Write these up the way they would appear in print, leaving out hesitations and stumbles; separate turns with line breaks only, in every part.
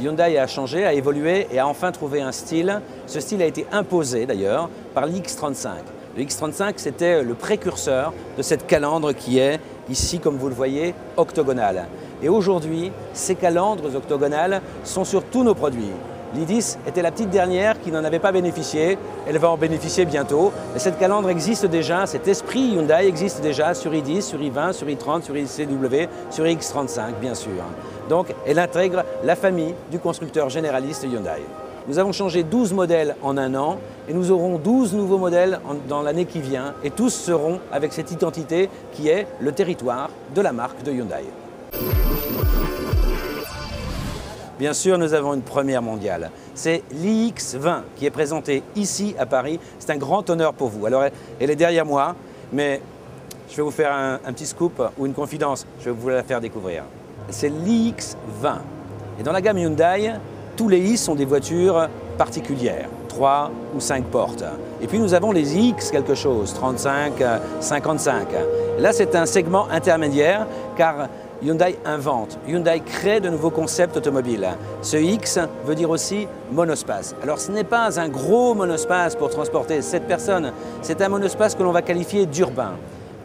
Hyundai a changé, a évolué et a enfin trouvé un style. Ce style a été imposé d'ailleurs par l'X35. Le X35, c'était le précurseur de cette calandre qui est ici, comme vous le voyez, octogonale. Et aujourd'hui, ces calandres octogonales sont sur tous nos produits. L'I10 était la petite dernière qui n'en avait pas bénéficié. Elle va en bénéficier bientôt. Mais cette calandre existe déjà, cet esprit Hyundai existe déjà sur i10, sur i20, sur i30, sur iCW, sur X35 bien sûr. Donc elle intègre la famille du constructeur généraliste Hyundai. Nous avons changé 12 modèles en un an et nous aurons 12 nouveaux modèles dans l'année qui vient et tous seront avec cette identité qui est le territoire de la marque de Hyundai. Bien sûr, nous avons une première mondiale. C'est l'iX20 qui est présenté ici à Paris. C'est un grand honneur pour vous. Alors, elle est derrière moi, mais je vais vous faire un petit scoop ou une confidence. Je vais vous la faire découvrir. C'est l'iX20. Et dans la gamme Hyundai, tous les i sont des voitures particulières, 3 ou 5 portes. Et puis nous avons les iX quelque chose, 35, 55. Et là, c'est un segment intermédiaire car Hyundai invente, Hyundai crée de nouveaux concepts automobiles. Ce X veut dire aussi monospace. Alors ce n'est pas un gros monospace pour transporter 7 personnes, c'est un monospace que l'on va qualifier d'urbain.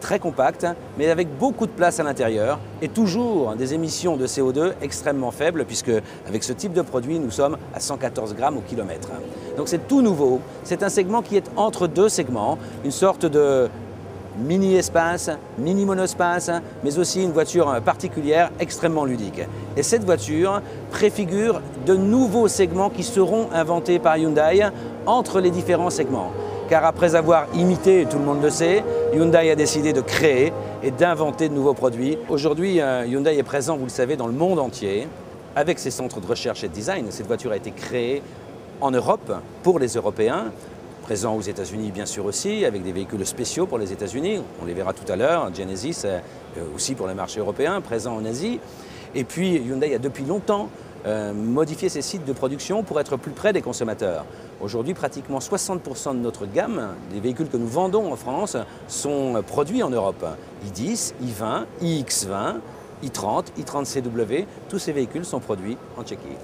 Très compact, mais avec beaucoup de place à l'intérieur et toujours des émissions de CO2 extrêmement faibles puisque avec ce type de produit, nous sommes à 114 grammes au kilomètre. Donc c'est tout nouveau, c'est un segment qui est entre deux segments, une sorte de mini-espace, mini-monospace, mais aussi une voiture particulière extrêmement ludique. Et cette voiture préfigure de nouveaux segments qui seront inventés par Hyundai entre les différents segments. Car après avoir imité, tout le monde le sait, Hyundai a décidé de créer et d'inventer de nouveaux produits. Aujourd'hui, Hyundai est présent, vous le savez, dans le monde entier, avec ses centres de recherche et de design. Cette voiture a été créée en Europe pour les Européens, présent aux États-Unis bien sûr aussi, avec des véhicules spéciaux pour les États-Unis. On les verra tout à l'heure, Genesis aussi pour le marché européen, présent en Asie. Et puis Hyundai a depuis longtemps modifié ses sites de production pour être plus près des consommateurs. Aujourd'hui, pratiquement 60% de notre gamme, des véhicules que nous vendons en France, sont produits en Europe. i10, i20, iX20, i30, i30CW, tous ces véhicules sont produits en Tchéquie.